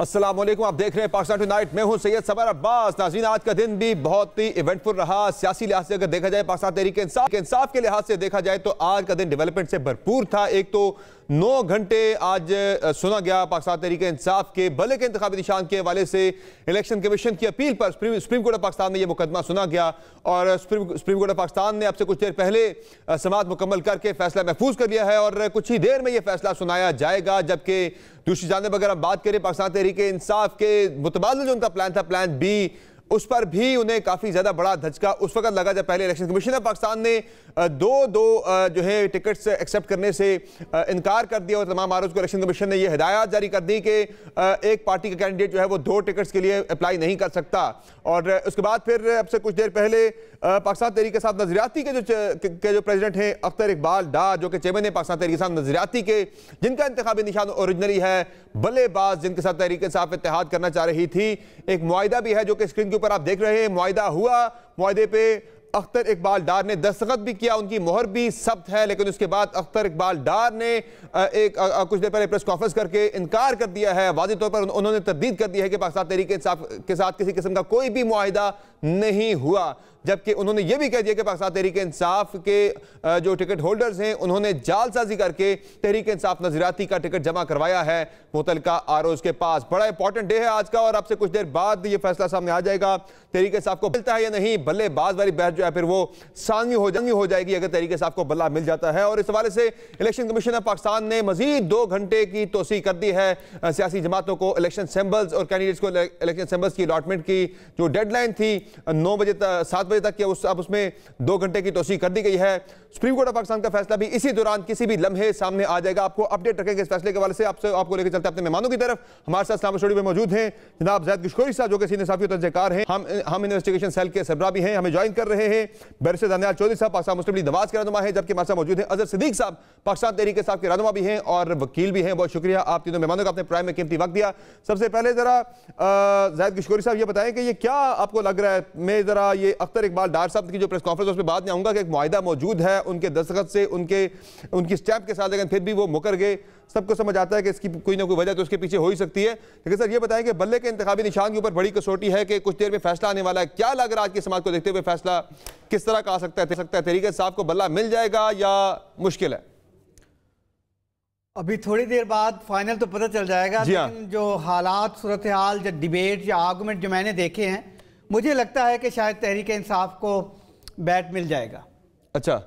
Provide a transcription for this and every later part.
अस्सलाम वालेकुम, आप देख रहे हैं पाकिस्तान टुनाइट। मैं हूं सैयद सबर अब्बास। नाज़रीन, आज का दिन भी बहुत ही इवेंटफुल रहा। सियासी लिहाज से अगर देखा जाए, पाकिस्तान तहरीक इंसाफ के लिहाज से देखा जाए तो आज का दिन डेवलपमेंट से भरपूर था। एक तो 9 घंटे आज सुना गया पाकिस्तान तहरीक इंसाफ के भले के इंतखाबी निशान के हवाले से इलेक्शन कमीशन की अपील पर सुप्रीम कोर्ट ऑफ पाकिस्तान में यह मुकदमा सुना गया और सुप्रीम कोर्ट ऑफ पाकिस्तान ने अब से कुछ देर पहले समाअत मुकम्मल करके फैसला महफूज कर लिया है और कुछ ही देर में यह फैसला सुनाया जाएगा। जबकि दूसरी जानिब अगर हम बात करें पाकिस्तान तहरीक इंसाफ के मुतबादिल जो उनका प्लान था, प्लान बी, उस पर भी उन्हें काफी ज्यादा बड़ा धचका उस वक्त लगा जब पहले इलेक्शन कमीशन ऑफ पाकिस्तान ने दो जो है टिकट्स एक्सेप्ट करने से इनकार कर दिया और तमाम आरोज को इलेक्शन कमीशन ने यह हिदायत जारी कर दी कि एक पार्टी का कैंडिडेट जो है वो 2 टिकट्स के लिए अप्लाई नहीं कर सकता। और उसके बाद फिर अब से कुछ देर पहले पाकिस्तान तहरीक के साथ नजरियाती के जो प्रेसिडेंट हैं अख्तर इकबाल डार, जो कि चेयरमैन है पाकिस्तान तहरीक के साथ नजरियाती के, जिनका इंतखाबी निशान ओरिजिनली है बल्लेबाज, जिनके साथ तहरीक इंसाफ इत्तेहाद करना चाह रही थी। एक मुआहिदा भी है जो कि स्क्रीन के ऊपर आप देख रहे हैं। मुआहिदा हुआ, मुआहिदे पे अख्तर इकबाल डार ने दस्तखत भी किया, उनकी मोहर भी सख्त है, लेकिन उसके बाद अख्तर इकबाल डार ने कुछ देर पहले प्रेस कॉन्फ्रेंस करके इनकार कर दिया है। वाज़ेह तौर पर उन्होंने तरदीद कर दी है कि पाकिस्तान तहरीक इंसाफ के साथ किसी किस्म का कोई भी मुआहिदा नहीं हुआ। जबकि उन्होंने यह भी कह दिया कि पाकिस्तान तहरीक इंसाफ के जो टिकट होल्डर्स हैं उन्होंने जालसाजी करके तहरीक इंसाफ नजरियाती का टिकट जमा करवाया है मुतलका आरोज के पास। बड़ा इंपॉर्टेंट डे है आज का और अब से कुछ देर बाद यह फैसला सामने आ जाएगा तहरीक इंसाफ को मिलता है या नहीं। बल्लेबाज वाली बहस जो है फिर वो सानवी हो जाएगी अगर तहरीक इंसाफ को बल्ला मिल जाता है। और इस हवाले से इलेक्शन कमीशन ऑफ पाकिस्तान ने मजीद 2 घंटे की तोसी कर दी है सियासी जमातों को इलेक्शन सिंबल्स और कैंडिडेट्स को इलेक्शन सिंबल्स की अलॉटमेंट की जो डेडलाइन थी 9 बजे 7 बजे तक, अब उसमें 2 घंटे की तोसी कर दी गई है। सुप्रीम कोर्ट ऑफ पाकिस्तान का फैसला भी इसी दौरान किसी भी लम्हे सामने आ जाएगा। आपको अपडेट रखेंगे इस फैसले के हवाले से। आपको लेकर चलते हैं अपने मेहमानों की तरफ। हमारे साथ इस्लामाबाद स्टूडियो में मौजूद हैं जनाब ज़ैद गिशकोरी साहब, जो कि सीनियर साफी तजज़ियेकार हैं। हम इन्वेस्टिगेशन सेल के सरबराह भी हैं, हमें ज्वाइन कर रहे हैं। बैरिस्टर दानियाल चौधरी साहब पाकिस्तान मुस्लिम लीग नवाज के रहनुमा है, जबकि हमारे साथ मौजूद हैं अजहर सिद्दीक साहब, पाकिस्तान तहरीक इंसाफ के रहनुमा भी हैं और वकील भी हैं। बहुत शुक्रिया आप तीनों मेहमानों का अपने प्राइम में कीमती वक्त दिया। सबसे पहले जरा ज़ैद गिशकोरी साहब ये बताएं कि ये क्या आपको लग रहा है, मैं जरा ये अख्तर इकबाल डार साहब की जो प्रेस कॉन्फ्रेंस उसमें बाद में आऊंगा कि एक मुआहिदा मौजूद है उनके दस्तखत से, उनकी स्टैंप के साथ, लेकिन फिर भी वो मुकर गए। सबको समझ आता है कि इसकी कोई ना कोई वजह तो उसके पीछे हो ही सकती है। लेकिन सर ये बताएं कि बल्ले के इंतखाबी निशान के ऊपर बड़ी कसौटी है कि कुछ देर में फैसला आने वाला है। क्या लग रहा है आज के समाज को देखते हुए फैसला किस तरह का आ सकता है? तहरीक इंसाफ को बल्ला मिल जाएगा या मुश्किल है? अभी थोड़ी देर बाद फाइनल तो पता चल जाएगा, लेकिन जो हालात, सूरत हाल, जो डिबेट या आर्गूमेंट जो मैंने देखे हैं, मुझे लगता है कि शायद तहरीक इंसाफ को बैट मिल जाएगा। अच्छा,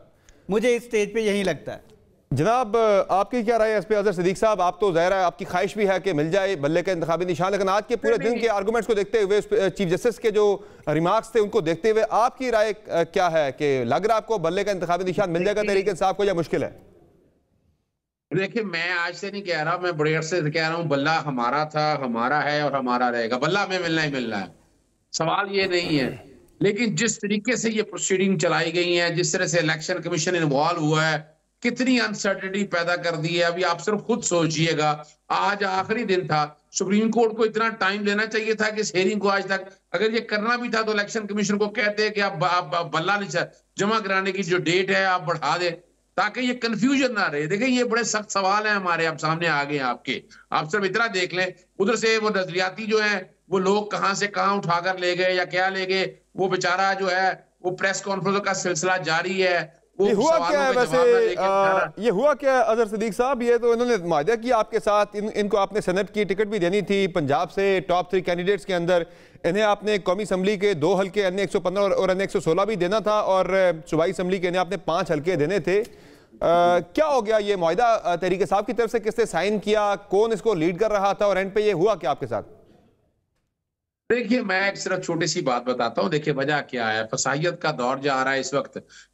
मुझे इस स्टेज पे यही लगता है। जनाब आपकी क्या राय है इस पे? अजहर सिद्दीक साहब, आप तो ज़ाहिर है आपकी ख्वाहिश भी है कि मिल जाए बल्ले का इंतखाबी निशान, लेकिन आज के पूरे दिन के आर्गूमेंट्स को देखते हुए, चीफ जस्टिस के जो रिमार्क्स थे उनको देखते हुए आपकी राय क्या है कि लग रहा है आपको बल्ले का इंतखाबी निशान मिल जाएगा तहरीक इंसाफ को या मुश्किल है? देखिए, मैं आज से नहीं कह रहा, मैं बड़े अर्से से कह रहा हूँ बल्ला हमारा था, हमारा है और हमारा रहेगा। बल्ला हमें मिलना ही मिलना है, सवाल ये नहीं है। लेकिन जिस तरीके से ये प्रोसीडिंग चलाई गई है, जिस तरह से इलेक्शन कमीशन इन्वॉल्व हुआ है, कितनी अनसर्टेनिटी पैदा कर दी है। अभी आप सिर्फ खुद सोचिएगा, आज आखिरी दिन था, सुप्रीम कोर्ट को इतना टाइम लेना चाहिए था कि इस हेयरिंग को आज तक, अगर ये करना भी था तो इलेक्शन कमीशन को कहते हैं कि आप बल्ला जमा कराने की जो डेट है आप बढ़ा दें ताकि ये कंफ्यूजन ना रहे। देखिए, ये बड़े सख्त सवाल हैं हमारे, आप सामने आ गए आपके। आप सिर्फ इतना देख लें, उधर से वो नजरियाती जो है वो लोग कहां से कहां उठाकर ले गए या क्या ले गए, वो बेचारा जो है वो प्रेस कॉन्फ्रेंस का सिलसिला जारी है। ये हुआ क्या है वैसे? ये हुआ क्या अजहर सिद्दीक साहब? ये तो इन्होंने मुआहिदा किया आपके साथ, इनको आपने सेनेट की टिकट भी देनी थी पंजाब से, टॉप 3 कैंडिडेट्स के अंदर इन्हें आपने कौमी असम्बली के 2 हल्के, अन्य 115 और अन्य 116 भी देना था और सूबाई असम्बली के इन्हें आपने 5 हल्के देने थे। क्या हो गया ये मुआहिदा? तहरीक साहब की तरफ से किसने साइन किया, कौन इसको लीड कर रहा था और एंड पे ये हुआ क्या आपके साथ? देखिए, मैं एक सिर्फ छोटी सी बात बताता हूँ। देखिए, वजह क्या है, फसाहियत का दौर जा रहा है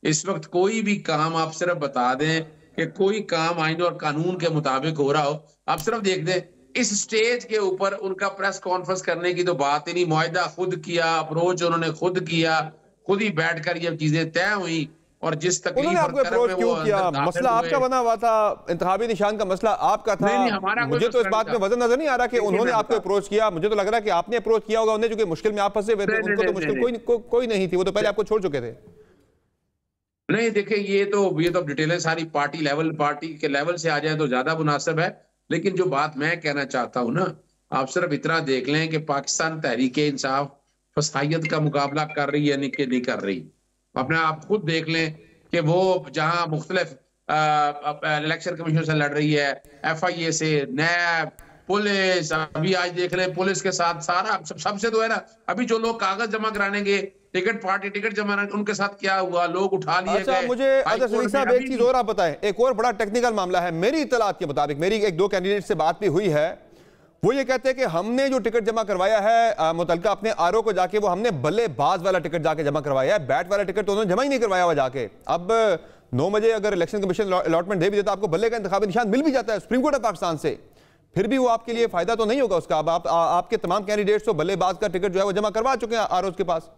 इस वक्त कोई भी काम आप सिर्फ बता दें कि कोई काम आईन और कानून के मुताबिक हो रहा हो, आप सिर्फ देख दें इस स्टेज के ऊपर उनका प्रेस कॉन्फ्रेंस करने की तो बात ही नहीं। मुआहिदा खुद किया, अप्रोच उन्होंने खुद किया, खुद ही बैठकर ये चीजें तय हुई और जिस तकलीफ आपको अप्रोच क्यों किया? मसला आपका बना हुआ था, इंतखाबी निशान का मसला आपका था। मुझे तो इस बात में वजन नजर नहीं आ रहा कि उन्होंने आपको अप्रोच किया। मुझे तो लग रहा है कि आपने अप्रोच किया होगा उन्हें, जो कि मुश्किल में आप फंसे हुए थे। उनको तो मुश्किल कोई नहीं थी, वो तो पहले आपको छोड़ चुके थे। नहीं, देखिए, ये तो डिटेलें सारी पार्टी के लेवल से आ जाए तो ज्यादा मुनासिब है। लेकिन जो बात मैं कहना चाहता हूँ ना, आप सिर्फ इतना देख लें कि पाकिस्तान तहरीक इंसाफ फसाहियत का मुकाबला कर रही है कि नहीं कर रही। अपने आप खुद देख लें कि वो जहां मुख्तलिफ इलेक्शन कमीशन से लड़ रही है, FIA से, नैब, पुलिस, अभी आज देख लें पुलिस के साथ सारा सबसे तो है ना, अभी जो लोग कागज जमा कराने के टिकट पार्टी टिकट जमा, उनके साथ क्या हुआ, लोग उठा लिए गए। मुझे साहब एक चीज और आप बताएं, एक और बड़ा टेक्निकल मामला है। मेरी इत्तलात के मुताबिक, मेरी एक दो कैंडिडेट से बात भी हुई है, वो ये कहते हैं कि हमने जो टिकट जमा करवाया है मुतलका अपने आरओ को जाके, वो हमने बल्लेबाज वाला टिकट जाके जमा करवाया है, बैट वाला टिकट तो उन्होंने जमा ही नहीं करवाया हुआ जाके। अब 9 बजे अगर इलेक्शन कमीशन अलॉटमेंट दे भी देता, आपको बल्ले का इंतखाबी निशान मिल भी जाता है सुप्रीम कोर्ट ऑफ पाकिस्तान से, फिर भी वो आपके लिए फायदा तो नहीं होगा उसका। अब आपके तमाम कैंडिडेट्स तो बल्लेबाज का टिकट जो है वो जमा करवा चुके हैं आरओ के पास।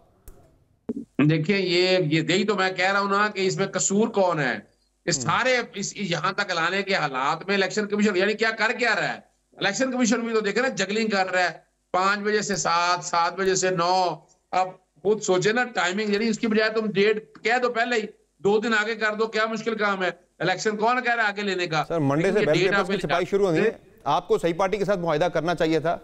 देखिए ये यही तो मैं कह रहा हूं ना कि इसमें कसूर कौन है इस सारे यहां तक लाने के हालात में। इलेक्शन कमीशन यानी क्या कर क्या रहा है? इलेक्शन कमीशन भी तो देखे ना, जगलिंग कर रहा है, 5 बजे से 7, 7 बजे से 9। अब खुद सोचे ना टाइमिंग, यानी इसकी बजाय तुम डेट कह दो पहले ही, 2 दिन आगे कर दो, क्या मुश्किल काम है? इलेक्शन कौन कह रहा है आगे लेने का? सर मंडे से बैलेट पेपर्स की छपाई शुरू होनी है, आपको सही पार्टी के साथ मुआहिदा करना चाहिए था।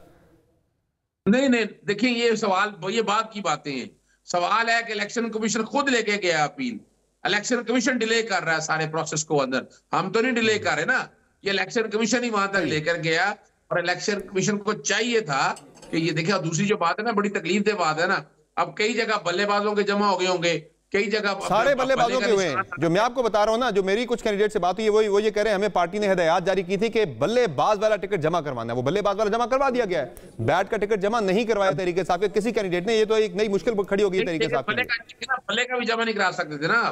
नहीं, देखिए ये सवाल, ये बात की बातें हैं। सवाल है कि इलेक्शन कमीशन खुद लेके गया अपील, इलेक्शन कमीशन डिले कर रहा है सारे प्रोसेस को अंदर, हम तो नहीं डिले कर रहे ना, ये इलेक्शन कमीशन ही वहां तक लेकर गया। और इलेक्शन कमीशन को चाहिए था कि ये देखिए, दूसरी जो बात है ना, बड़ी तकलीफ दे बात है ना, अब कई जगह बल्लेबाजों के जमा हो गए होंगे, कई जगह सारे बल्लेबाजों के हुए हैं। जो मैं आपको बता रहा हूं ना, जो मेरी कुछ कैंडिडेट से बात हुई है, वो ये कह रहे हैं हमें पार्टी ने हिदायत जारी की थी कि बल्लेबाज वाला टिकट जमा करवाना है, वो बल्लेबाज वाला जमा करवा दिया गया है, बैट का टिकट जमा नहीं करवाया तरीके साहब के किसी कैंडिडेट ने। ये तो एक नई मुश्किल खड़ी होगी तरीके साहब। बल्ले का भी जमा नहीं करा सकते थे ना,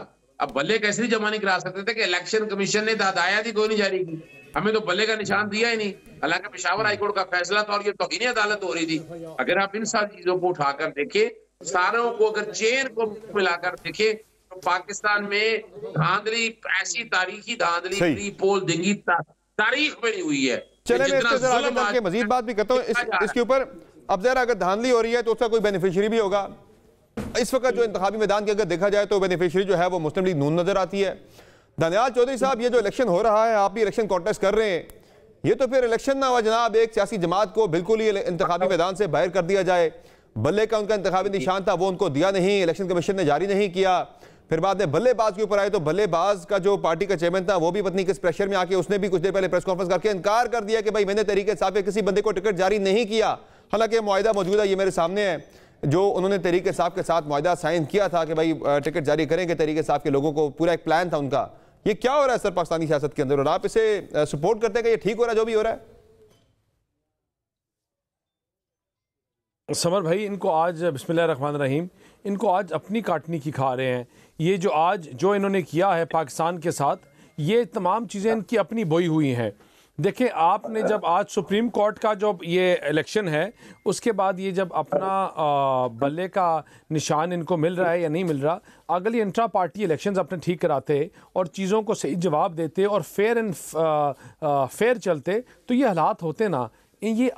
अब बल्ले कैसे जमा नहीं करा सकते थे कि इलेक्शन कमीशन ने हिदायत ही कोई नहीं जारी की, हमें तो बल्ले का निशान दिया ही नहीं। हालांकि पेशावर हाईकोर्ट का फैसला था और ये तौहीन अदालत हो रही थी। अगर आप इन सारी चीजों को उठाकर देखें, सारों को अगर चेन को मिलाकर देखें, तो पाकिस्तान में धांधली, ऐसी तारीखी धांधली, प्री पोल दिंगी तारीख में नहीं हुई है। चले मैं इसके जरा आगे बढ़ के मजीद बात भी करता हूँ इसके ऊपर। अब जरा अगर धांधली हो रही है तो उसका कोई बेनिफिशियरी भी होगा। इस वक्त जो इंतखाबी मैदान के अगर देखा जाए तो बेनिफिशियरी जो है वो मुस्लिम लीग नून नजर आती है। दानियाल चौधरी साहब, ये जो इलेक्शन हो रहा है, आप भी इलेक्शन कॉन्टेस्ट कर रहे हैं, ये तो फिर इलेक्शन ना हुआ जनाब, एक सियासी जमात को बिल्कुल ही इंतखाबी मैदान से बाहर कर दिया जाए। बल्ले का उनका इंतखाबी निशान था, वो उनको दिया नहीं, इलेक्शन कमीशन ने जारी नहीं किया। फिर बाद में बल्लेबाज के ऊपर आए तो बल्लेबाज का जो पार्टी का चेयरमैन था वो भी पत्नी किस प्रेशर में आके उसने भी कुछ देर पहले प्रेस कॉन्फ्रेंस करके इनकार कर दिया कि भाई मैंने तरीके साहब के किसी बंदे को टिकट जारी नहीं किया। हालांकि मुआहिदा मौजूद है, ये मेरे सामने है, जो उन्होंने तरीके साहब के साथ मुआहिदा साइन किया था कि भाई टिकट जारी करेंगे तरीके साहब के लोगों को, पूरा एक प्लान था उनका। ये क्या हो रहा है सर पाकिस्तानी सियासत के अंदर, और आप इसे सपोर्ट करते हैं कि ये ठीक हो रहा है जो भी हो रहा है? समर भाई, इनको आज बिस्मिल्लाहिर्रहमानिर्रहीम, इनको आज अपनी काटनी की खा रहे हैं। ये जो आज जो इन्होंने किया है पाकिस्तान के साथ, ये तमाम चीज़ें इनकी अपनी बोई हुई हैं। देखिए, आपने जब आज सुप्रीम कोर्ट का जो ये इलेक्शन है, उसके बाद ये जब अपना बल्ले का निशान इनको मिल रहा है या नहीं मिल रहा, अगर ये इंट्रा पार्टी इलेक्शंस अपने ठीक कराते और चीज़ों को सही जवाब देते और फेयर चलते, तो ये हालात होते ना। ये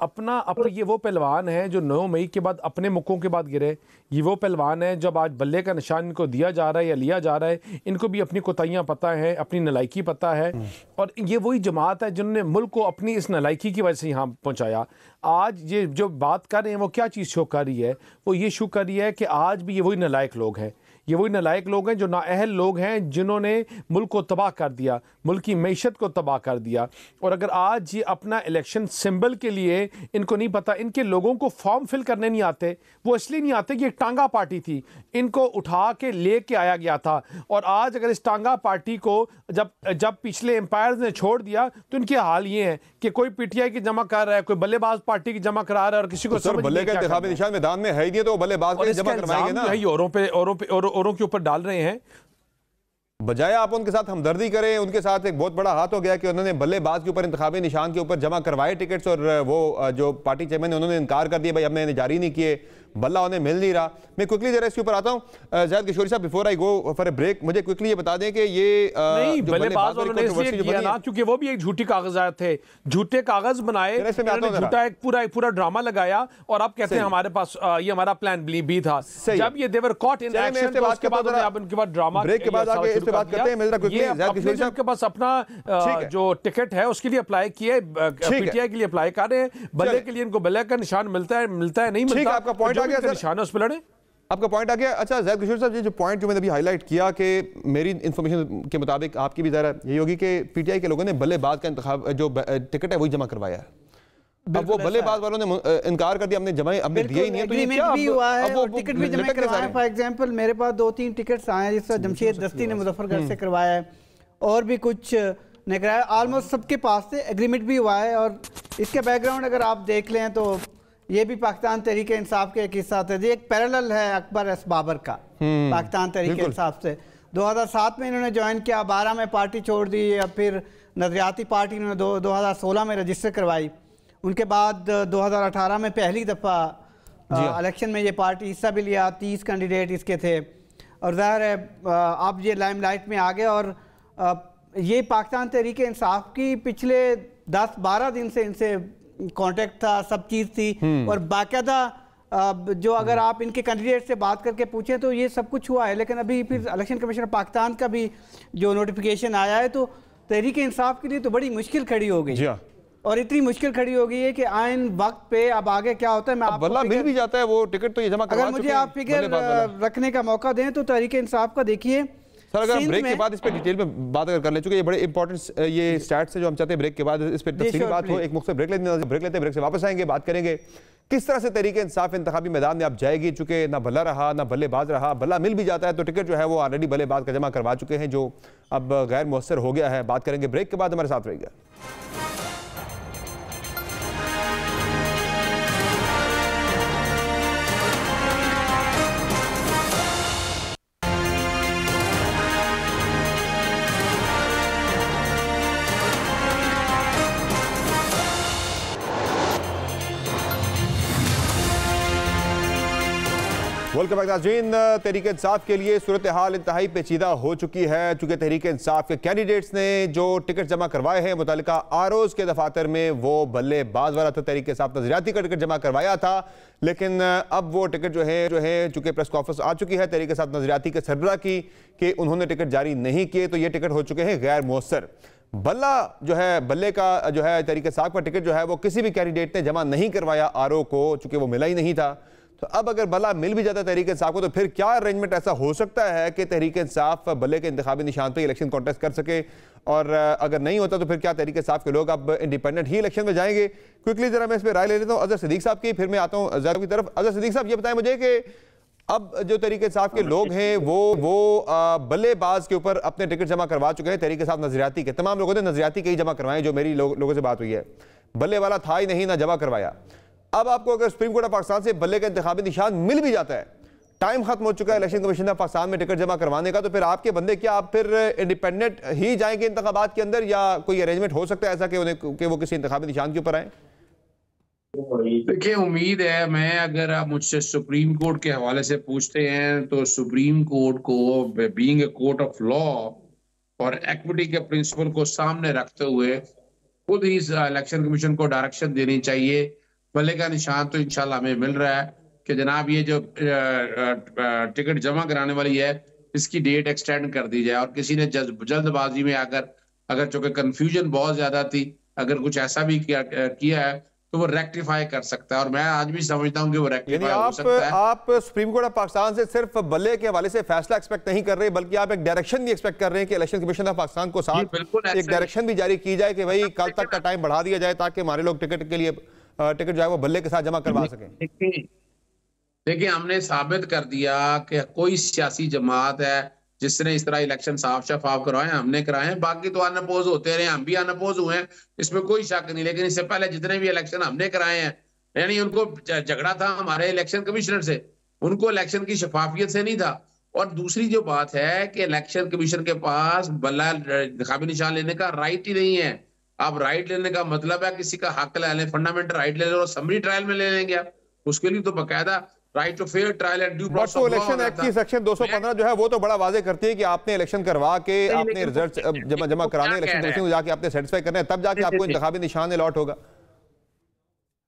ये वो पहलवान है जो 9 मई के बाद अपने मुक्कों के बाद गिरे। ये वो पहलवान है जब आज बल्ले का निशान इनको दिया जा रहा है या लिया जा रहा है, इनको भी अपनी कोताहियाँ पता है, अपनी नलायकी पता है। और ये वही जमात है जिन्होंने मुल्क को अपनी इस नलायकी की वजह से यहाँ पहुँचाया। आज ये जो बात कर रहे हैं वो क्या चीज़ शो कर रही है? वो ये शो कर रही है कि आज भी ये वही नालायक लोग हैं, ये वही नालायक लोग हैं जो नाअहल लोग हैं, जिन्होंने मुल्क को तबाह कर दिया, मुल्क की मैशत को तबाह कर दिया। और अगर आज ये अपना इलेक्शन सिंबल के लिए इनको नहीं पता, इनके लोगों को फॉर्म फिल करने नहीं आते, वो इसलिए नहीं आते कि एक टांगा पार्टी थी, इनको उठा के ले के आया गया था। और आज अगर इस टांगा पार्टी को जब पिछले एम्पायर्स ने छोड़ दिया, तो इनके हाल ये है कि कोई पीटीआई की जमा कर रहा है, कोई बल्लेबाज पार्टी की जमा करा रहा है, और किसी को समझ बल्ले का इंतखाबी निशान मैदान में है ही नहीं, तो बल्लेबाज को जमा करवाएंगे ना, औरों के ऊपर डाल रहे हैं। बजाय आप उनके साथ हमदर्दी करें, उनके साथ एक बहुत बड़ा हाथ हो गया कि उन्होंने बल्लेबाज के ऊपर इंतखाबी निशान के ऊपर जमा करवाए टिकट्स, और वो जो पार्टी चेयरमैन है उन्होंने इनकार कर दिया, भाई हमने जारी नहीं किए। बल्ला उन्हें मिल नहीं रहा। मैं क्विकली जरा इसके ऊपर आता हूँ। ज़ाहिद किशोरी साहब, before I go for a break, मुझे क्विकली ये बता दें कि ये नहीं, बल्लेबाज उन्होंने इसलिए किया ना क्योंकि वो भी एक झूठी कागजात थे, झूठे कागज बनाए, झूठा एक पूरा ड्रामा लगाया और अब कहते हैं हमारे पास ये हमारा प्लान बी था। जब ये देवर कॉट इन एक्शन, उसके बाद उनके बाद ड्रामा, ब्रेक के बाद आगे इस पे बात करते हैं। मेरा क्विकली ज़ाहिद किशोरी साहब के पास अपना जो टिकट है उसके लिए अप्लाई किया, पीटीआई के लिए अप्लाई कर रहे हैं, बल्ले के लिए इनको बल्ले का निशान मिलता है नहीं मिलता, आपका पॉइंट आ गया, निशान है उस पर लड़े। आपका पॉइंट आ गया। अच्छा ज़ाहिद किशोर साहब, ये जो पॉइंट जो मैंने अभी हाईलाइट किया कि मेरी इन्फॉर्मेशन के मुताबिक आपकी भी ज़रा यही होगी कि पीटीआई के लोगों ने बल्लेबाज का इंतखाब जो टिकट है वही जमा करवाया है। अब वो बल्लेबाज वालों ने इनकार कर दिया, हमने जमा हमने दिया ही नहीं है, तो ये क्या भी हुआ है और टिकट भी जमा करवाए। फॉर एग्जांपल मेरे पास 2-3 टिकट्स आए हैं, जिससे जमशेद दस्ती ने मुजफ्फरगढ़ से करवाया है और भी कुछ ने कराया, ऑलमोस्ट सबके पास से एग्रीमेंट भी हुआ है। और इसके बैकग्राउंड अगर आप देख लें तो ये भी पाकिस्तान तहरीक इंसाफ के एक हिस्सा था। ये एक पैरेलल है अकबर एस बाबर का पाकिस्तान तहरीक इंसाफ से। 2007 में इन्होंने ज्वाइन किया, 12 में पार्टी छोड़ दी, या फिर नजरियाती पार्टी इन्होंने 2016 में रजिस्टर करवाई। उनके बाद 2018 में पहली दफ़ा इलेक्शन में ये पार्टी हिस्सा भी लिया, 30 कैंडिडेट इसके थे और ज़ाहिर है अब ये लाइमलाइट में आ गए। और ये पाकिस्तान तहरीक इंसाफ की पिछले 10-12 दिन से इनसे कांटेक्ट था, सब चीज़ थी और बाकायदा जो अगर आप इनके कैंडिडेट से बात करके पूछें तो ये सब कुछ हुआ है। लेकिन अभी फिर इलेक्शन कमीशन पाकिस्तान का भी जो नोटिफिकेशन आया है तो तहरीक इंसाफ के लिए तो बड़ी मुश्किल खड़ी हो गई और इतनी मुश्किल खड़ी हो गई है कि आइन वक्त पे अब आगे क्या होता है। मैं बल्ला मिल भी जाता है, वो टिकट तो ये जमा करवा अगर मुझे आप फिगर रखने का मौका दें तो तहरीक इंसाफ का देखिए सर, अगर ब्रेक के बाद इस पे डिटेल में बात अगर कर ले चुके, ये बड़े इंपॉर्टेंट ये स्टैट्स है जो हम चाहते हैं ब्रेक के बाद इस पे तफसीली बात हो। एक मुख्तलिफ ब्रेक लेते हैं, ब्रेक से वापस आएंगे, बात करेंगे किस तरह से तहरीक इंसाफ इंतखाबी मैदान में आप जाएगी। चूंकि ना बल्ला रहा ना बल्लेबाज रहा, बल्ला मिल भी जाता है तो टिकट जो है वो ऑलरेडी बल्लेबाज का जमा करवा चुके हैं जो अब गैर मुअस्सर हो गया है। बात करेंगे ब्रेक के बाद, हमारे साथ रहिएगा। वेलकम बैक नाज़रीन। तहरीक इंसाफ के लिए सूरत हाल इंतहाई पेचीदा हो चुकी है, चूंकि तहरीक इंसाफ के कैंडिडेट्स ने जो टिकट जमा करवाए हैं मुतालिका आरओज़ के दफातर में वो बल्लेबाज वाला था। तहरीक इंसाफ नजरियाती का टिकट जमा करवाया था, लेकिन अब वो टिकट जो है चूंकि प्रेस कॉन्फ्रेंस आ चुकी है तहरीक इंसाफ नजरियाती के सरबराह की कि उन्होंने टिकट जारी नहीं किए, तो ये टिकट हो चुके हैं गैर मुअस्सर। बल्ला जो है, बल्ले का जो है तहरीक इंसाफ का टिकट जो है वो किसी भी कैंडिडेट ने जमा नहीं करवाया आरओ को, चूंकि वो मिला ही नहीं था। तो अब अगर बल्ला मिल भी जाता है तहरीक इंसाफ को तो फिर क्या अरेंजमेंट ऐसा हो सकता है कि तहरीक इंसाफ बल्ले के इंतखाबी निशान पर इलेक्शन कॉन्टेस्ट कर सके, और अगर नहीं होता तो फिर क्या तहरीक इंसाफ के लोग अब इंडिपेंडेंट ही इलेक्शन में जाएंगे? क्विकली जरा मैं इस पर राय ले लेता हूँ अजहर सिद्दीक साहब की, फिर मैं आता हूँ ज़रा की तरफ। अजहर सिद्दीक साहब, ये बताएं मुझे कि अब जो तहरीक इंसाफ के लोग हैं वो बल्लेबाज के ऊपर अपने टिकट जमा करवा चुके हैं। तहरीक इंसाफ नजरियाती के तमाम लोगों ने नजरियाती के ही जमा करवाए, जो मेरी लोगों से बात हुई है, बल्ले वाला था ही नहीं, ना जमा करवाया। अब आपको अगर सुप्रीम कोर्ट ऑफ पाकिस्तान से बल्ले का इंतखाबी निशान मिल भी जाता है, टाइम खत्म हो चुका है इलेक्शन कमीशन ऑफ पाकिस्तान में टिकट जमा करवाने का, तो फिर आपके बंदे क्या आप फिर इंडिपेंडेंट ही जाएंगे इंतखाबात के अंदर, या कोई अरेंजमेंट हो सकता है ऐसा कि वो किसी इंतखाबी निशान के ऊपर आए? देखिए, उम्मीद है, मैं अगर आप मुझसे सुप्रीम कोर्ट के हवाले से पूछते हैं तो सुप्रीम कोर्ट को being a court of law और इक्विटी के प्रिंसिपल को सामने रखते हुए खुद ही इलेक्शन कमीशन को डायरेक्शन देनी चाहिए। बल्ले का निशान तो इंशाल्लाह हमें मिल रहा है कि जनाब ये जो टिकट जमा कराने वाली है इसकी डेट एक्सटेंड कर दी जाए, और किसी ने जल्दबाजी में अगर चूंकि कंफ्यूजन बहुत ज्यादा थी, अगर कुछ ऐसा भी किया है तो वो रेक्टिफाई कर सकता है, और मैं आज भी समझता हूं कि वो रेक्टिफाई हो सकता है। आप सुप्रीम कोर्ट ऑफ पाकिस्तान से सिर्फ बल्ले के हवाले से फैसला एक्सपेक्ट नहीं कर रहे, बल्कि आप एक डायरेक्शन भी एक्सपेक्ट कर रहे हैं कि इलेक्शन कमीशन ऑफ पाकिस्तान को साथ एक डायरेक्शन भी जारी की जाए कि भाई कल तक का टाइम बढ़ा दिया जाए ताकि हमारे लोग टिकट के लिए टिकट जो है वो बल्ले के साथ जमा करवा सकें। देखिए, हमने साबित कर दिया कि कोई सियासी जमात है जिसने इस तरह इलेक्शन साफ शफाफ करवाए, हमने कराए हैं। बाकी तो अनअपोज होते रहे, हम भी अनअपोज हुए हैं, इसमें कोई शक नहीं। लेकिन इससे पहले जितने भी इलेक्शन हमने कराए हैं, यानी उनको झगड़ा था हमारे इलेक्शन कमिश्नर से, उनको इलेक्शन की शफाफियत से नहीं था। और दूसरी जो बात है कि इलेक्शन कमीशन के पास बल्ला इंतखाबी निशान लेने का राइट ही नहीं है। आप राइट लेने का मतलब है किसी का हक ले लें, फंडामेंटल राइट ले लें और असम्बली ट्रायल में ले लेंगे आप, उसके लिए तो बाकायदा right to fair trial and due process तो इलेक्शन एक्ट की सेक्शन 215 जो है वो तो बड़ा वाजे करती है कि आपने इलेक्शन करवा के आपने रिजल्ट जमा कराने, इलेक्शन कमीशन को जाके आपने सेटिस्फाई करना है, तब जाके आपको इंतखाबी निशान अलॉट होगा।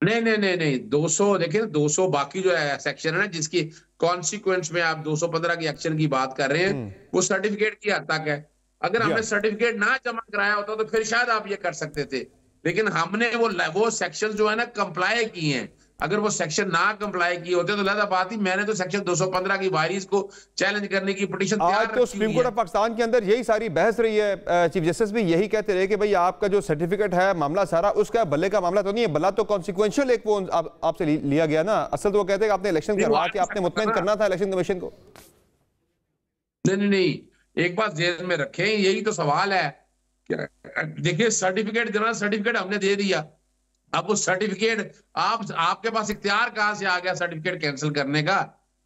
नहीं 200 देखिए 200 बाकी जो है सेक्शन है ना जिसकी कॉन्सिक्वेंस में आप 215 की एक्शन की बात कर रहे हैं वो सर्टिफिकेट की हद तक है। अगर हमने सर्टिफिकेट ना जमा कराया होता तो फिर शायद आप ये कर सकते थे, लेकिन हमने वो सेक्शन जो है ना कंप्लाई किए हैं। अगर वो सेक्शन ना कंप्लाई किए होते तो लगा बात ही, मैंने तो सेक्शन 215 की वायरिस को चैलेंज करने की पिटीशन आज तो सुप्रीम कोर्ट ऑफ पाकिस्तान के अंदर यही सारी बहस रही है। चीफ जस्टिस भी यही कहते रहे कि भाई आपका जो सर्टिफिकेट है मामला सारा उसका बल्ले का मामला तो नहीं है, बल्ला तो कॉन्सिक्वेंशियल एक वो आपसे लिया गया ना। असल तो वो कहते हैं कि आपने इलेक्शन करवा के आपने मुतमईन करना था इलेक्शन कमीशन को। नहीं एक बात जेल में रखें, यही तो सवाल है। देखिए सर्टिफिकेट देना, सर्टिफिकेट हमने दे दिया, अब उस सर्टिफिकेट आपके पास इख्तियार कहां से आ गया सर्टिफिकेट कैंसिल करने का?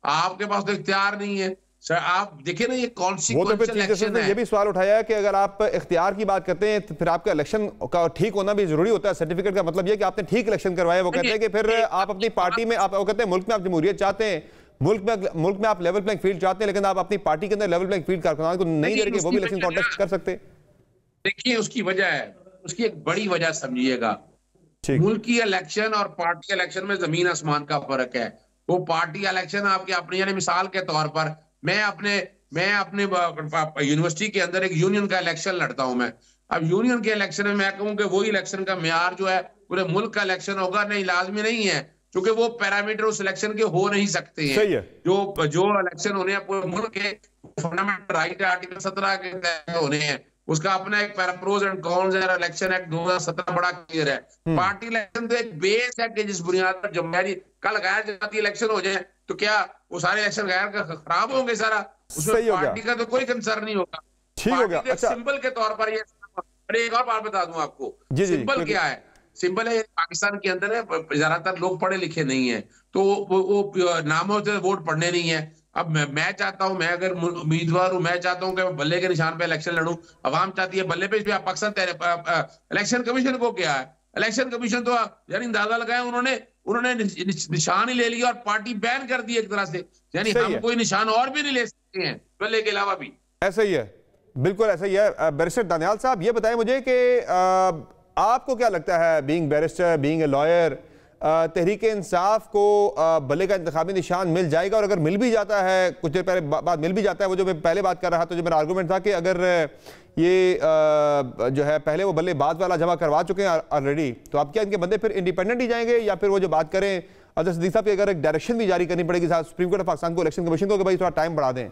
आपके पास तो इख्तियार नहीं है। आप देखिए ना ये कॉन्सिक्वेंशियल एक्शन है। ये भी सवाल उठाया है कि अगर आप इख्तियार की बात करते हैं तो फिर आपका इलेक्शन का ठीक होना भी जरूरी होता है। सर्टिफिकेट का मतलब ये कि आपने ठीक इलेक्शन करवाया। वो कहते हैं कि फिर आप अपनी पार्टी में आप, वो कहते हैं मुल्क में आप जमहूरियत चाहते हैं, मुल्क में आप लेवल प्लेइंग फील्ड चाहते हैं, लेकिन आप अपनी पार्टी के अंदर लेवल प्लेइंग फील्ड कारकुनान को नहीं दे रहे, वो भी इलेक्शन कॉन्टेस्ट कर सकते। देखिए उसकी वजह है, उसकी एक बड़ी वजह समझिएगा, मुल्की इलेक्शन और पार्टी इलेक्शन में जमीन आसमान का फर्क है। वो पार्टी इलेक्शन आपके अपने, यानी मिसाल के तौर पर मैं अपने यूनिवर्सिटी के अंदर एक यूनियन का इलेक्शन लड़ता हूं मैं। अब यूनियन के इलेक्शन में मैं कहूं कि वही इलेक्शन का मेयार जो है पूरे मुल्क का इलेक्शन होगा, नहीं लाजमी नहीं है, क्योंकि वो पैरामीटर उस इलेक्शन के हो नहीं सकते हैं। सही है। जो इलेक्शन होने हैं पूरे मुल्क के फंडामेंटल राइट है, आर्टिकल 17 के तहत होने हैं, उसका अपना एक प्रोज एंड कॉन्स है। इलेक्शन एक्ट 2017 बड़ा क्लियर है। पार्टी इलेक्शन तो एक बेस है कि जिस बुनियाद पर जमहूरी कल गैर जमाती इलेक्शन हो जाए तो क्या वो सारे इलेक्शन गैर खराब होंगे? सारा उसमें पार्टी का तो कोई कंसर्न नहीं होगा। ठीक हो गया। अच्छा, सिंबल के तौर पर ये एक और बात बता दूं आपको, सिंबल क्या है? सिंबल है पाकिस्तान के अंदर है, ज्यादातर लोग पढ़े लिखे नहीं है तो वो नामों से वोट पढ़ने नहीं है। अब मैं चाहता हूं, मैं अगर उम्मीदवार हूं, मैं चाहता हूं कि बल्ले के निशान पे इलेक्शन लड़ूं। अवाम चाहती है बल्ले पे भी। आप पाकिस्तान इलेक्शन कमीशन को क्या है? इलेक्शन कमीशन तो यानी अंदाजा लगाया उन्होंने निशान ही ले लिया और पार्टी बैन कर दी एक तरह से, यानी हम कोई निशान और भी नहीं ले सकते हैं बल्ले के अलावा भी। ऐसा ही है, बिल्कुल ऐसा ही है। बैरिस्टर दानियाल साहब ये बताएं मुझे कि आपको क्या लगता है, being barrister, being a lawyer, Tehreek Insaf को बल्ले का इंतखाबी निशान मिल जाएगा? और अगर मिल भी जाता है, कुछ देर पहले बाद मिल भी जाता है, वो जो मैं पहले बात कर रहा था, जो मेरा आर्गूमेंट था कि अगर ये जो है पहले वो बल्ले बाद वाला जमा करवा चुके हैं ऑलरेडी, तो आप क्या इनके बंदे फिर इंडिपेंडेंट ही जाएंगे, या फिर वो जो बात करें अदर सिद्दीक साहब की, अगर एक डायरेक्शन भी जारी करनी पड़ेगी सुप्रीम कोर्ट ऑफ पाकिस्तान को, इलेक्शन कमीशन को, कि भाई थोड़ा टाइम बढ़ा दें?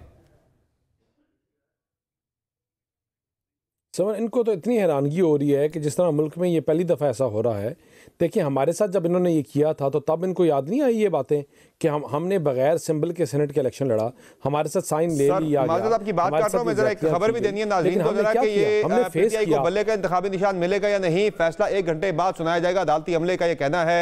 समझ, इनको तो इतनी हैरानगी हो रही है कि जिस तरह मुल्क में ये पहली दफ़ा ऐसा हो रहा है। देखिए हमारे साथ जब इन्होंने ये किया था तो तब इनको याद नहीं आई ये बातें कि हमने बगैर सिंबल के सेनेट के इलेक्शन लड़ा, हमारे साथ साइन ले लिया गया। आपकी बात कर रहा हूं मैं, जरा एक खबर भी देनी है नाज़रीन को जरा कि ये पीटीआई को बल्ले का इंतखाबी निशान मिलेगा या नहीं, फैसला 1 घंटे बाद सुनाया जाएगा। अदालती अमले का ये कहना है।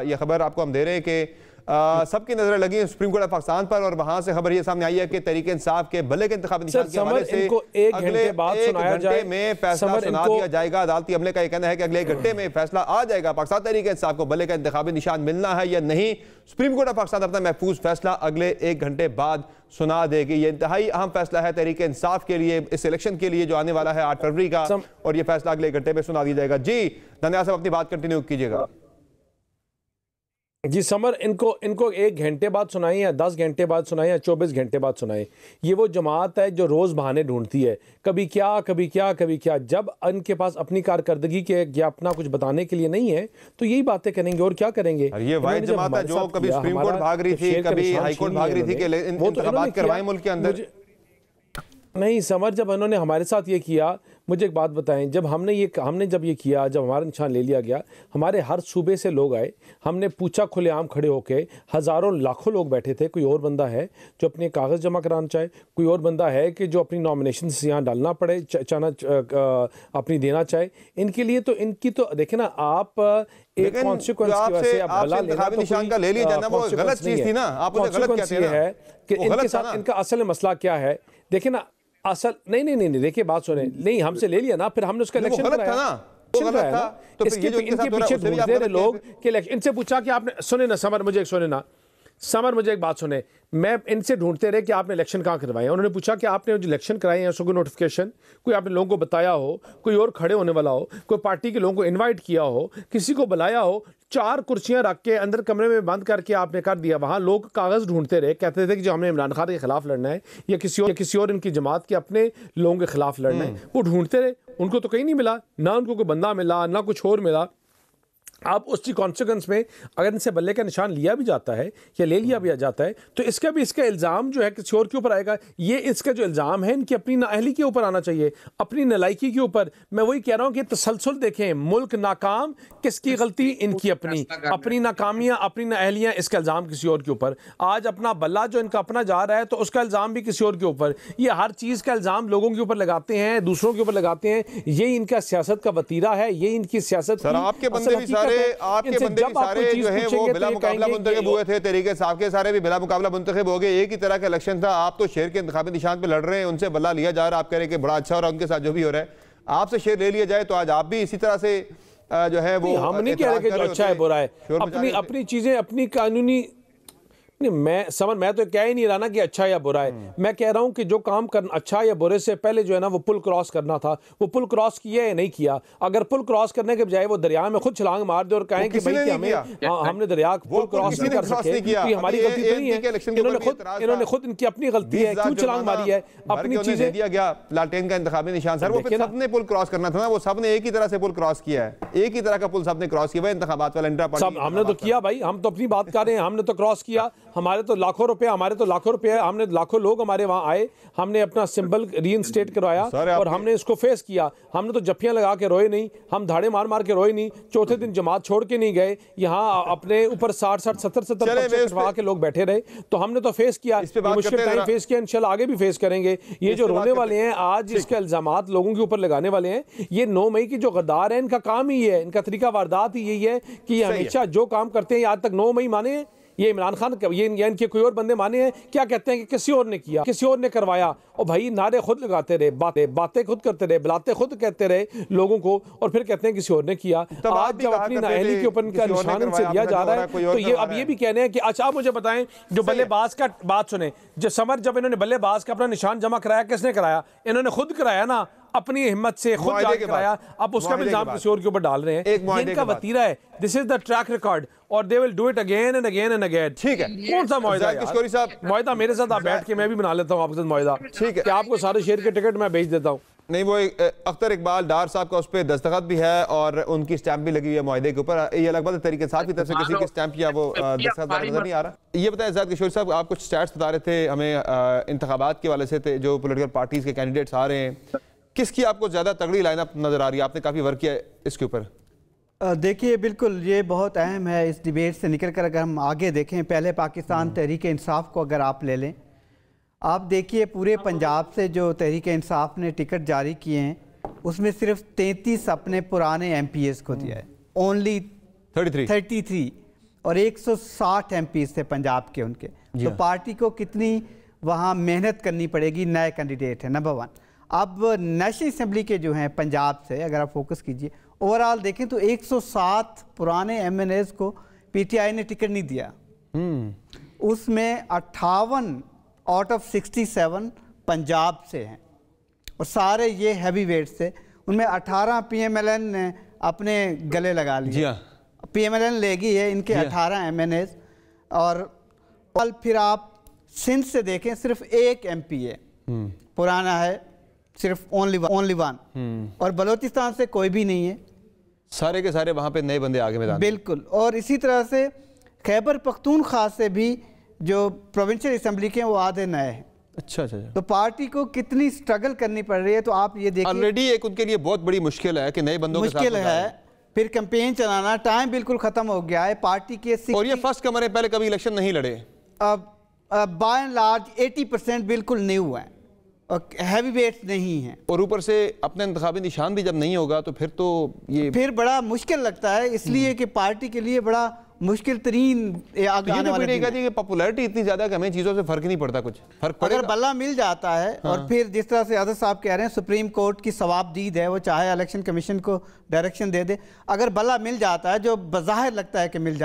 ये खबर आपको हम दे रहे हैं कि सबकी नजरें लगी हैं सुप्रीम कोर्ट ऑफ पाकिस्तान पर, और वहां से खबर ये सामने आई है कि तहरीक इंसाफ के बल्ले के इंतखाबी निशान के हवाले से अगले 1 घंटे में फैसला सुना दिया जाएगा। अदालती अमले का ये कहना है कि अगले 1 घंटे में फैसला आ जाएगा, पाकिस्तान तहरीक इंसाफ को बल्ले का इंतखाबी निशान मिलना है या नहीं। सुप्रीम कोर्ट ऑफ पाकिस्तान अपना महफूज फैसला अगले 1 घंटे बाद सुना देगी। ये इंतहाई अहम फैसला है तहरीक इंसाफ के लिए, इस इलेक्शन के लिए जो आने वाला है 8 फरवरी का, और ये फैसला अगले 1 घंटे में सुना दिया जाएगा। जी दानियाल साहब अपनी बात कंटिन्यू कीजिएगा। जी समर, इनको 1 घंटे बाद सुनाएं या 10 घंटे बाद सुनाएं या 24 घंटे बाद सुनाएं, ये वो जमात है जो रोज़ बहाने ढूंढती है, कभी क्या कभी क्या कभी क्या। जब इनके पास अपनी कारकर्दगी के या अपना कुछ बताने के लिए नहीं है तो यही बातें करेंगे और क्या करेंगे। ये वाहिद जमात है जो कभी सुप्रीम कोर्ट भाग रही थी, कभी हाई कोर्ट भाग रही थी कि इंतखाबात करवाएं मुल्क के अंदर। नहीं समर, जब इन्होंने हमारे साथ ये किया, मुझे एक बात बताएं, जब हमने जब ये किया, जब हमारा निशान ले लिया गया, हमारे हर सूबे से लोग आए, हमने पूछा खुलेआम खड़े होके, हज़ारों लाखों लोग बैठे थे। कोई और बंदा है जो अपने कागज़ जमा कराना चाहे, कोई और बंदा है कि जो अपनी नॉमिनेशन से यहाँ डालना पड़े अपनी देना चाहे। इनके लिए तो इनकी तो देखे ना आप, एक कॉन्सिक्वेंस की वजह से आप भला लेना तो निशान का ले लिया जाना वो गलत चीज़ थी ना, आप उसे गलत कहते हैं कि इनके साथ इनका असल मसला क्या है। देखे ना असल नहीं, देखिए बात सुने, नहीं हमसे ले लिया ना, फिर हमने उसका इलेक्शन कराया ना, तो इसके इनके पीछे ढूंढते रहे लोग कि इनसे पूछा कि आपने, सुने ना समर, मुझे एक सुने ना, समर मुझे एक बात सुने, मैं इनसे ढूंढते रहे कि आपने इलेक्शन कहाँ करवाए हैं। उन्होंने पूछा कि आपने जो इलेक्शन कराए हैं उसको कोई नोटिफिकेशन, कोई आपने लोगों को बताया हो, कोई और खड़े होने वाला हो, कोई पार्टी के लोगों को इनवाइट किया हो, किसी को बुलाया हो, 4 कुर्सियां रख के अंदर कमरे में बंद करके आपने कर दिया। वहाँ लोग कागज़ ढूंढते रहे, कहते थे कि जो हमने इमरान खान के खिलाफ लड़ना है या किसी और इनकी जमात के अपने लोगों के खिलाफ लड़ना है, वो ढूंढते रहे। उनको तो कहीं नहीं मिला, ना उनको कोई बंदा मिला, ना कुछ और मिला। आप उसकी कॉन्सिक्वेंस में अगर इनसे बल्ले का निशान लिया भी जाता है या ले लिया भी जाता है तो इसका इल्ज़ाम जो है किसी और के ऊपर आएगा। ये इसका जो इल्ज़ाम है इनकी अपनी नाअहली के ऊपर आना चाहिए, अपनी नलायकी के ऊपर। मैं वही कह रहा हूँ कि तसलसल देखें, मुल्क नाकाम, किसकी गलती? इनकी अपनी नाकामियाँ, अपनी नाअहलियाँ, इसका इल्ज़ाम किसी और के ऊपर। आज अपना बल्ला जो इनका अपना जा रहा है तो उसका इल्ज़ाम भी किसी और के ऊपर। ये हर चीज़ का इल्ज़ाम लोगों के ऊपर लगाते हैं, दूसरों के ऊपर लगाते हैं। ये इनका सियासत का वतीरा है, ये इनकी सियासत। आपके बंदे भी सारे जो है वो बिला मुकाबला मुंतखब हुए थे, तहरीक इंसाफ के सारे भी बिला मुकाबला मुंतखब हो गए। एक ही तरह का इलेक्शन था। आप तो शेर के इंतखाबी निशान पे लड़ रहे हैं, उनसे बल्ला लिया जा रहा है। आप कह रहे हैं कि बड़ा अच्छा हो रहा है उनके साथ जो भी हो रहा है, आपसे शेर ले लिया जाए तो आज आप भी इसी तरह से जो है वो हम नहीं कह रहे कि जो अच्छा है बुरा है, अपनी चीजें अपनी कानूनी मैं तो कह ही नहीं रहा ना कि अच्छा या बुरा है। मैं कह रहा हूं कि जो काम करना अच्छा या बुरे से पहले जो है ना वो पुल क्रॉस करना था, वो पुल क्रॉस किया या नहीं किया। अगर पुल क्रॉस करने के बजाय वो दरिया में खुद छलांग मार दे और कहें कि भाई हमने दरिया पुल क्रॉस नहीं कर सके, तो हमारी गलती तो नहीं है। इन्होंने खुद इनकी अपनी गलती है, क्यों छलांग मारी है, अपनी चीजें दिया गया। लालटेन का इंतखाबी निशान सर, वो सबने पुल क्रॉस करना था ना, वो सबने एक ही तरह से पुल क्रॉस किया है, एक ही तरह का पुल सबने क्रॉस किया। इंतखाबात वाला इंट्रा पार्टी हमने तो किया भाई, हम तो अपनी बात कर रहे हैं, हमने तो क्रॉस किया। हमारे तो लाखों रुपए, हमने लाखों लोग हमारे वहां आए, हमने अपना सिंबल रीइंस्टेट करवाया और हमने इसको फेस किया। हमने तो जफ्फियां लगा के रोए नहीं, हम धाड़े मार मार के रोए नहीं, चौथे दिन जमात छोड़ के नहीं गए। यहाँ अपने ऊपर 60-60, 70-70 कटवा के लोग बैठे रहे, तो हमने तो फेस किया, मुश्किल टाइम फेस किया, इंशाल्लाह आगे भी फेस करेंगे। ये जो रोने वाले हैं आज, इसके इल्जामात लोगों के ऊपर लगाने वाले हैं, ये 9 मई की जो गद्दार है इनका काम ही है, इनका तरीका वारदात ही यही है कि ये हमेशा जो काम करते हैं, आज तक 9 मई माने हैं, ये इमरान खान ये इनके कोई और बंदे माने हैं क्या? कहते हैं कि किसी और ने किया, किसी और ने करवाया। और भाई नारे खुद लगाते रहे, बातें खुद करते रहे, बुलाते खुद कहते रहे लोगों को, और फिर कहते हैं किसी और ने किया। आज जब अपनी नाअहली के ऊपर इनका निशान इनसे लिया जा रहा है तो ये अब ये भी कहने हैं कि अच्छा आप मुझे बताएं, जो बल्लेबाज का बात सुने, जो समर जब इन्होंने बल्लेबाज का अपना निशान जमा कराया, किसने कराया? इन्होंने खुद कराया ना, अपनी हिम्मत से खुद जाके कराया। अब उसका भी इल्जाम किसी और के ऊपर डाल रहे हैं। इनका वतीरा है, this is the track record, और they will do it again and again and again. ठीक है, कौन सा मुआहिदा साहब? मुआहिदा मेरे साथ आप बैठ के मैं भी बना लेता हूँ आपके साथ मुआहिदा, ठीक है, कि आपको सारे शेयर के टिकट मैं भेज देता हूँ। नहीं, वो अख्तर इकबाल डार साहब का उस पर दस्तखत भी है और उनकी स्टैंप भी लगी हुई है मुआहिदे के ऊपर। ये लगभग तरीके साथ की तरफ से किसी की स्टैंप या वो दस्तखत नजर नहीं आ रहा। ये बताएं ज़ाहिद किशोर साहब, आप कुछ स्टैट्स बता रहे थे हमें इंतखाबात के वाले से, जो पोलिटिकल पार्टीज के कैंडिडेट्स आ रहे हैं, किसकी आपको ज़्यादा तगड़ी लाइनअप नजर आ रही है? आपने काफ़ी वर्क किया इसके ऊपर। देखिए बिल्कुल ये बहुत अहम है। इस डिबेट से निकल कर अगर हम आगे देखें, पहले पाकिस्तान तहरीक इंसाफ को अगर आप ले लें, आप देखिए पूरे पंजाब से जो तहरीक इंसाफ ने टिकट जारी किए हैं उसमें सिर्फ 33 अपने पुराने MPs को दिया है, ओनली 33, और 160 MPs थे पंजाब के उनके। तो पार्टी को कितनी वहाँ मेहनत करनी पड़ेगी, नए कैंडिडेट है नंबर 1। अब नेशनल असम्बली के जो हैं पंजाब से अगर आप फोकस कीजिए, ओवरऑल देखें तो 107 पुराने MNAs को PTI ने टिकट नहीं दिया। उसमें 58 आउट ऑफ 67 पंजाब से हैं, और सारे ये हैवी वेट से। उनमें 18 PMLN ने अपने गले लगा लिए। PMLN लेगी है इनके 18 MNAs। और कल फिर आप सिंध से देखें, सिर्फ एक MP है पुराना है, सिर्फ ओनली वन। और बलोचिस्तान से कोई भी नहीं है, सारे के सारे वहाँ पे नए बंदे आगे मैदान। बिल्कुल। और इसी तरह से खैबर पख्तूनख्वा से भी जो प्रोविंशियल असम्बली के हैं वो आधे नए हैं। अच्छा। तो पार्टी को कितनी स्ट्रगल करनी पड़ रही है, तो आप ये देखिए ऑलरेडी एक उनके लिए बहुत बड़ी मुश्किल है कि नए बंदों के साथ मुश्किल है, फिर कैंपेन चलाना, टाइम बिल्कुल खत्म हो गया है पार्टी के। और ये फर्स्ट कमर है, पहले कभी इलेक्शन नहीं लड़े। अब बाय एंड लार्ज 80% बिल्कुल न्यू है और हैवी वेट्स नहीं है, और ऊपर से अपने इंतखाबी निशान भी जब नहीं होगा तो फिर तो ये फिर बड़ा मुश्किल लगता है। इसलिए कि पार्टी के लिए बड़ा मुश्किल तरीन आने वाले दिन। पॉपुलैरिटी इतनी ज्यादा कि हमें चीजों से फर्क नहीं पड़ता, कुछ फर्क पड़ेगा अगर बल्ला मिल जाता है। हाँ। और फिर जिस तरह से आज़ाद साहब कह रहे हैं सुप्रीम कोर्ट की सवाबदीद है, वो चाहे इलेक्शन कमीशन को डायरेक्शन दे दे, अगर बल्ला मिल जाता है जो बज़ाहिर लगता है कि मिल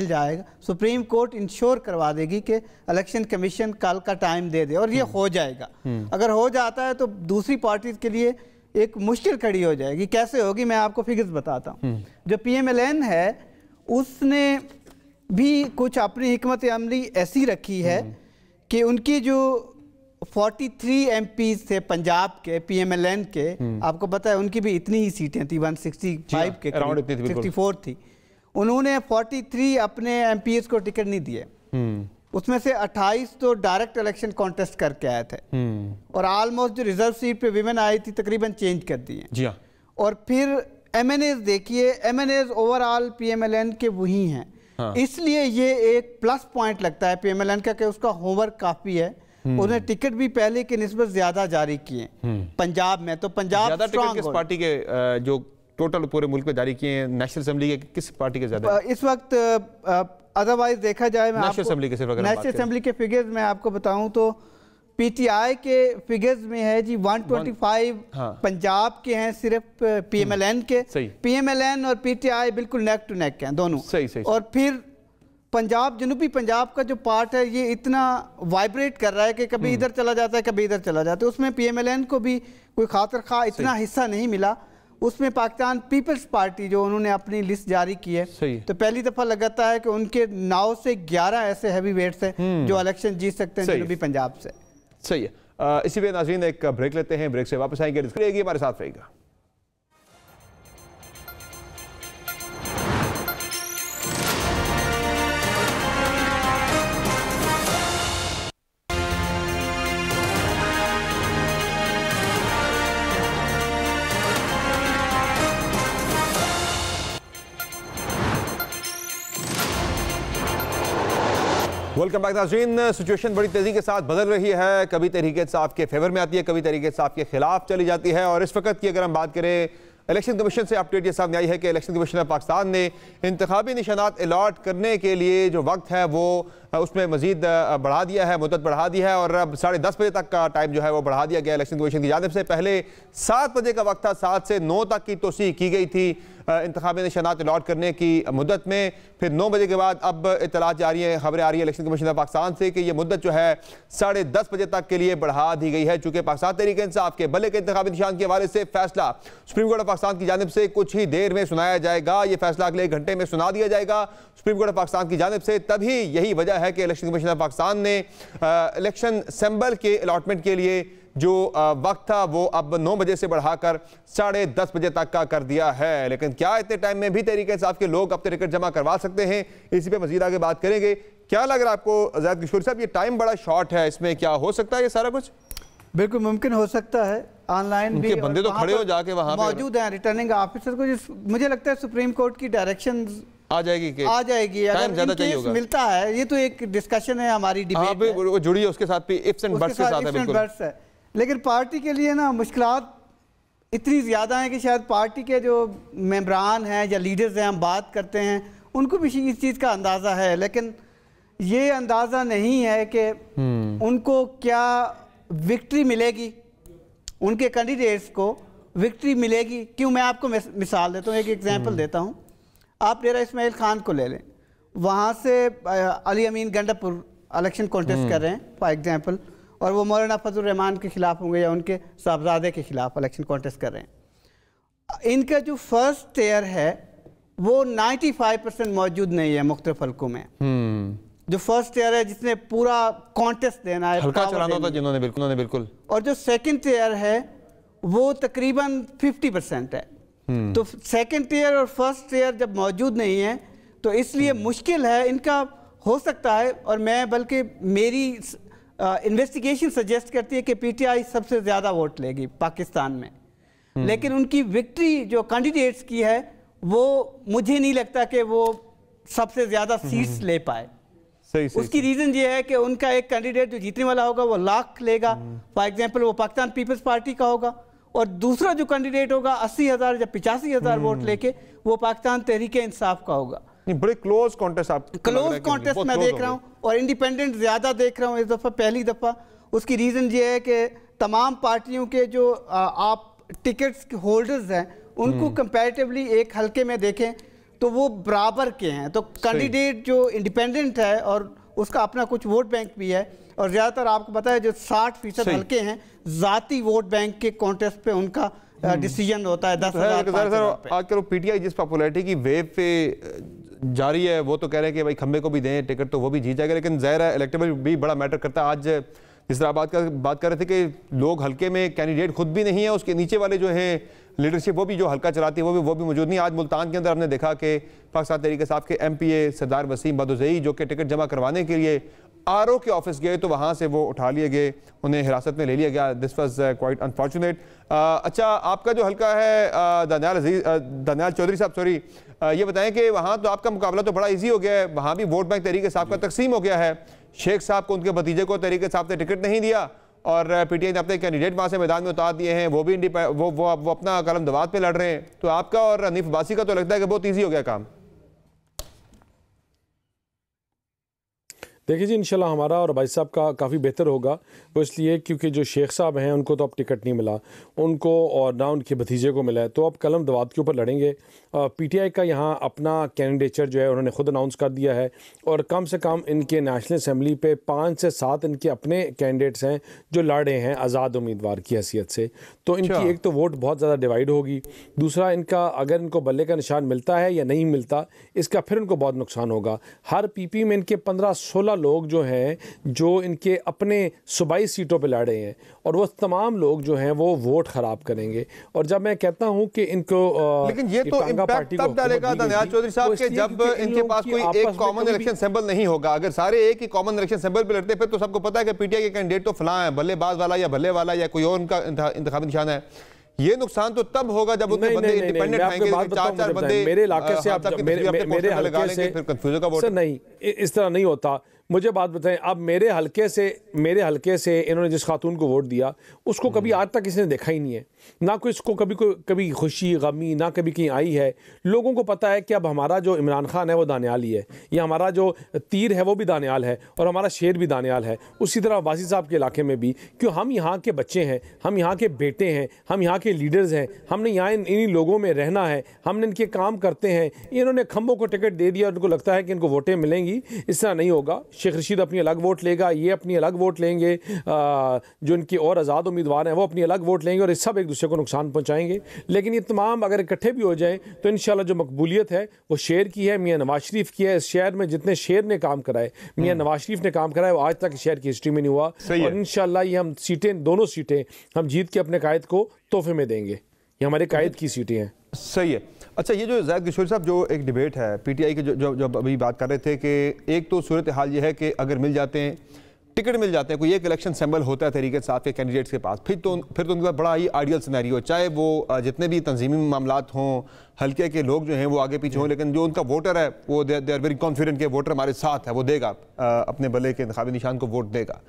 जाएगा, सुप्रीम कोर्ट इंश्योर करवा देगी कि इलेक्शन कमीशन कल का टाइम दे दे, और ये हो जाएगा। अगर हो जाता है तो दूसरी पार्टीज के लिए एक मुश्किल खड़ी हो जाएगी। कैसे होगी, मैं आपको फिगर्स बताता हूँ। जो PMLN है उसने भी कुछ अपनी हिकमत अमली ऐसी रखी है कि उनकी जो 43 MPs थे पंजाब के PMLN के, आपको पता है उनकी भी इतनी ही सीटें थी, 165 के करीब, 64 थी। उन्होंने 43 अपने MPs को टिकट नहीं दिए, उसमें से 28 तो डायरेक्ट इलेक्शन कॉन्टेस्ट करके आए थे, और ऑलमोस्ट जो रिजर्व सीट पे विमेन आई थी तकरीबन चेंज कर दी है। और फिर MNAs देखिए, MNAs ओवरऑल PMLN के वही हैं। हाँ। इसलिए ये एक प्लस पॉइंट लगता है PMLN का कि उसका होमवर्क काफी है। उन्हें टिकट भी पहले की निस्बत ज्यादा जारी किए पंजाब में। तो पंजाब ज्यादा टिकट किस पार्टी के जो टोटल पूरे मुल्क में जारी किए हैं, नेशनल असेंबली के किस पार्टी के ज्यादा इस वक्त? अदरवाइज देखा जाए, नेशनल असेंबली के फिगर्स मैं आपको बताऊं तो PTI के फिगर्स में है जी 125। हाँ। पंजाब के हैं सिर्फ PMLN के। PMLN और PTI बिल्कुल नेक टू नेक हैं दोनों। सही। और फिर पंजाब, जनूबी पंजाब का जो पार्ट है ये इतना वाइब्रेट कर रहा है कि कभी इधर चला जाता है, कभी इधर चला जाता है। उसमें PMLN को भी कोई खातिर खा इतना हिस्सा नहीं मिला। उसमें पाकिस्तान पीपल्स पार्टी जो उन्होंने अपनी लिस्ट जारी की है, तो पहली दफा लगाता है कि उनके 9 से 11 ऐसे हैवी वेट्स हैं जो इलेक्शन जीत सकते हैं जनूबी पंजाब से। सही है। इसी पे नाज़रीन एक ब्रेक लेते हैं, ब्रेक से वापस आएंगे, डिस्कस हमारे साथ रहेगा। वेलकम बैक नाज़रीन। सिचुएशन बड़ी तेजी के साथ बदल रही है, कभी तहरीक-ए-इंसाफ के फेवर में आती है, कभी तहरीक-ए-इंसाफ के खिलाफ चली जाती है। और इस वक्त की अगर हम बात करें, इलेक्शन कमीशन से अपडेट ये सामने आई है कि इलेक्शन कमीशन ऑफ पाकिस्तान ने इंतखाबी निशानात अलॉट करने के लिए जो वक्त है वो उसमें मजीद बढ़ा दिया है, मुद्दत बढ़ा दी है, और अब 10:30 बजे तक का टाइम जो है वो बढ़ा दिया गया इलेक्शन कमीशन की जानिब से। पहले 7 बजे का वक्त था, 7 से 9 तक की तोसी की गई थी इंतखाबी निशानात अलॉट करने की मुद्दत में। फिर 9 बजे के बाद अब इत्तलात जारी है, खबरें आ रही है इलेक्शन कमीशन ऑफ पाकिस्तान से कि ये मुद्दत जो है 10:30 बजे तक के लिए बढ़ा दी गई है। चूंकि पाकिस्तान तहरीक-ए-इंसाफ के बल्ले के इंतखाबी निशान के हवाले से फैसला सुप्रीम कोर्ट ऑफ पाकिस्तान की जानिब से कुछ ही देर में सुनाया जाएगा। ये फैसला अगले 1 घंटे में सुना दिया जाएगा सुप्रीम कोर्ट ऑफ पाकिस्तान की जानिब से। तभी यही वजह है कि इलेक्शन कमीशन ऑफ पाकिस्तान ने इलेक्शन सिंबल के अलॉटमेंट के लिए जो वक्त था वो अब 9 बजे से बढ़ाकर 10:30 बजे तक का कर दिया है। लेकिन क्या इतने टाइम में भी तहरीक-ए-इंसाफ के लोग अपने टिकट जमा करवा सकते हैं, इसी पे मजीद आगे बात करेंगे। क्या लग रहा है आपको ज़ैद किशोरी साहब, ये टाइम बड़ा शॉर्ट है, इसमें क्या हो सकता है ये सारा कुछ? बिल्कुल मुमकिन हो सकता है। ऑनलाइन भी बंदे तो खड़े हो जाके वहां मौजूद हैं रिटर्निंग ऑफिसर को। मुझे लगता है सुप्रीम कोर्ट की डायरेक्शन आ जाएगी अगर ज्यादा चाहिए होगा। मिलता है, ये तो एक डिस्कशन है, हमारी डिबेट है, वो जुड़ी है उसके साथ भी इफ्स एंड बट्स के साथ है बिल्कुल। लेकिन पार्टी के लिए ना मुश्किलात इतनी ज़्यादा हैं कि शायद पार्टी के जो मेंबरान हैं या लीडर्स हैं, हम बात करते हैं, उनको भी इस चीज़ का अंदाज़ा है, लेकिन ये अंदाज़ा नहीं है कि उनको क्या विक्ट्री मिलेगी, उनके कैंडिडेट्स को विक्ट्री मिलेगी। क्यों, मैं आपको मिसाल देता हूँ, एक एग्जांपल देता हूँ। आप डेरा इस्माइल खान को ले लें, वहाँ से अली अमीन गंडापुर इलेक्शन कॉन्टेस्ट कर रहे हैं फॉर एग्जांपल, और वो मौलाना फजल रहमान के खिलाफ होंगे या उनके साहबजादे के खिलाफ इलेक्शन कॉन्टेस्ट कर रहे हैं। इनका जो फर्स्ट टेयर है वो 95% मौजूद नहीं है मुख्तलिफ हल्कों में। जो फर्स्ट टेयर है जिसने पूरा कॉन्टेस्ट देना है, हल्का चलाना था जिन्होंने बिल्कुल। और जो सेकंड टेयर है वो तकरीबन 50% है। तो सेकंड टेयर और फर्स्ट टेयर जब मौजूद नहीं है तो इसलिए मुश्किल है इनका। हो सकता है, और मैं बल्कि मेरी इन्वेस्टिगेशन सजेस्ट करती है कि PTI सबसे ज़्यादा वोट लेगी पाकिस्तान में, लेकिन उनकी विक्ट्री जो कैंडिडेट्स की है वो मुझे नहीं लगता कि वो सबसे ज़्यादा सीट्स ले पाए। उसकी रीज़न ये है कि उनका एक कैंडिडेट जो जीतने वाला होगा वो लाख लेगा, फॉर एग्जांपल वो पाकिस्तान पीपल्स पार्टी का होगा, और दूसरा जो कैंडिडेट होगा 80,000 या 85,000 वोट लेके वो पाकिस्तान तहरीक-ए-इंसाफ का होगा। बड़े क्लोज कॉन्टेस्ट, आप क्लोज कॉन्टेस्ट मैं देख रहा हूँ और इंडिपेंडेंट ज्यादा देख रहा हूँ इस दफा, पहली दफा। उसकी रीजन ये है कि तमाम पार्टियों के जो आप टिकट्स होल्डर्स हैं उनको कंपैरेटिवली एक हल्के में देखें तो वो बराबर के हैं। तो कैंडिडेट जो इंडिपेंडेंट है और उसका अपना कुछ वोट बैंक भी है, और ज़्यादातर आपको पता है जो 60% हल्के हैं ज़ाती वोट बैंक के कॉन्टेस्ट पे उनका डिसीजन होता है। 10,000 आजकल पीटीआई जिस पॉपुलैरिटी की वेव पे जारी है, वो तो कह रहे हैं कि भाई खम्बे को भी दें टिकट तो वो भी जीत जाएगा, लेकिन ज़ाहिर है इलेक्टेबल भी बड़ा मैटर करता है। आज जिस तरह बात कर रहे थे कि लोग हल्के में कैंडिडेट खुद भी नहीं है, उसके नीचे वाले जो है लीडरशिप वो भी जो हल्का चलाती है वो भी मौजूद नहीं। आज मुल्तान के अंदर हमने देखा कि पाकिस्तान तहरीक इंसाफ के MPA सरदार वसीम बदुज़ई जो कि टिकट जमा करवाने के लिए RO के ऑफिस गए तो वहाँ से वो उठा लिए गए, उन्हें हिरासत में ले लिया गया। This was quite unfortunate. अच्छा, आपका जो हल्का है दानियाल चौधरी साहब, सॉरी, ये बताएं कि वहाँ तो आपका मुकाबला तो बड़ा ईजी हो गया है, वहाँ भी वोट बैंक तहरीक इंसाफ का तकसीम हो गया है। शेख साहब को उनके भतीजे को तहरीक इंसाफ ने टिकट नहीं दिया और PTI ने अपने कैंडिडेट वहाँ से मैदान में उतार दिए हैं, वो भी वो अपना कलम दवात पे लड़ रहे हैं। तो आपका और हनीफ अब्बासी का तो लगता है कि बहुत ईजी हो गया काम। देखिए जी, इंशाल्लाह हमारा और भाई साहब का काफ़ी बेहतर होगा। वो इसलिए क्योंकि जो शेख साहब हैं उनको तो अब टिकट नहीं मिला, उनको और ना उनके भतीजे को मिला है, तो अब कलम दवात के ऊपर लड़ेंगे। PTI का यहाँ अपना कैंडिडेचर जो है उन्होंने खुद अनाउंस कर दिया है और कम से कम इनके नेशनल असम्बली पे 5 से 7 इनके अपने कैंडिडेट्स हैं जो लड़ रहे हैं आज़ाद उम्मीदवार की हैसियत से। तो इनकी एक तो वोट बहुत ज़्यादा डिवाइड होगी, दूसरा इनका अगर इनको बल्ले का निशान मिलता है या नहीं मिलता, इसका फिर इनको बहुत नुकसान होगा। हर PP में इनके 15-16 लोग जो हैं जो इनके अपने सूबाई सीटों पे लड़ रहे हैं और वो तमाम लोग जो हैं वो वोट खराब करेंगे। और जब मैं कहता हूं कि इनको लेकिन ये तो इम्पैक्ट तब डालेगा दानियाल चौधरी साहब के जब इनके पास कोई एक कॉमन इलेक्शन सिंबल नहीं होगा। अगर सारे एक ही कॉमन इलेक्शन सिंबल पे लड़ते फिर तो सबको पता है कि PTI के कैंडिडेट तो फलां है, बल्लेबाज वाला या भल्ले वाला या कोई और उनका इंतखाबी निशान है। ये नुकसान तो तब होगा जब उतने बंदे इंडिपेंडेंट आएंगे, 4-4 बंदे मेरे इलाके से आप मेरे हल्के से फिर कंफ्यूजन का वोट नहीं, इस तरह नहीं होता। मुझे बात बताएं, अब मेरे हल्के से इन्होंने जिस खातून को वोट दिया उसको कभी आज तक किसी ने देखा ही नहीं है, ना कोई इसको कभी खुशी गमी ना कभी कहीं आई है। लोगों को पता है कि अब हमारा जो इमरान खान है वो दानियाल ही है, या हमारा जो तीर है वो भी दानियाल है और हमारा शेर भी दानियाल है। उसी तरह वासी साहब के इलाके में भी, क्यों हम यहाँ के बच्चे हैं, हम यहाँ के बेटे हैं, हम यहाँ के लीडर्स हैं, हमने यहाँ इन्हीं लोगों में रहना है, हमने इनके काम करते हैं। इन्होंने खम्बों को टिकट दे दिया और उनको लगता है कि इनको वोटें मिलेंगी। इस तरह नहीं होगा। शेख रशीद अपनी अलग वोट लेगा, ये अपनी अलग वोट लेंगे, जो इनके और आज़ाद उम्मीदवार हैं वो अपनी अलग वोट लेंगे और इस सब एक दूसरे को नुकसान पहुंचाएंगे। लेकिन ये तमाम अगर इकट्ठे भी हो जाएं तो इंशाल्लाह जो मकबूलियत है वो शेर की है, मियाँ नवाज शरीफ की है। इस शहर में जितने शेर ने काम कराए, मियाँ नवाज शरीफ ने काम कराया, वो आज तक शहर की हिस्ट्री में नहीं हुआ। और इंशाल्लाह ये हम दोनों सीटें हम जीत के अपने कायद को तोहफे में देंगे। ये हमारे कायद की सीटें हैं। सही है। अच्छा, ये जो ज़ाहिद किशोरी साहब जो एक डिबेट है PTI के जो अभी बात कर रहे थे कि एक तो सूरत हाल ये है कि अगर मिल जाते हैं टिकट मिल जाते हैं, कोई एक इलेक्शन सिंबल होता है तहरीक इंसाफ के कैंडिडेट्स के पास, फिर तो उनके पास बड़ा ही आइडियल सिनेरियो, चाहे वो जितने भी तंजीमी मामलात हों, हल्के के लोग जो हैं वो आगे पीछे हों, लेकिन जो उनका वोटर है वो दे आर वेरी कॉन्फिडेंट के वोटर हमारे साथ है, वो देगा अपने बल्ले के इंतखाबी निशान को वोट देगा।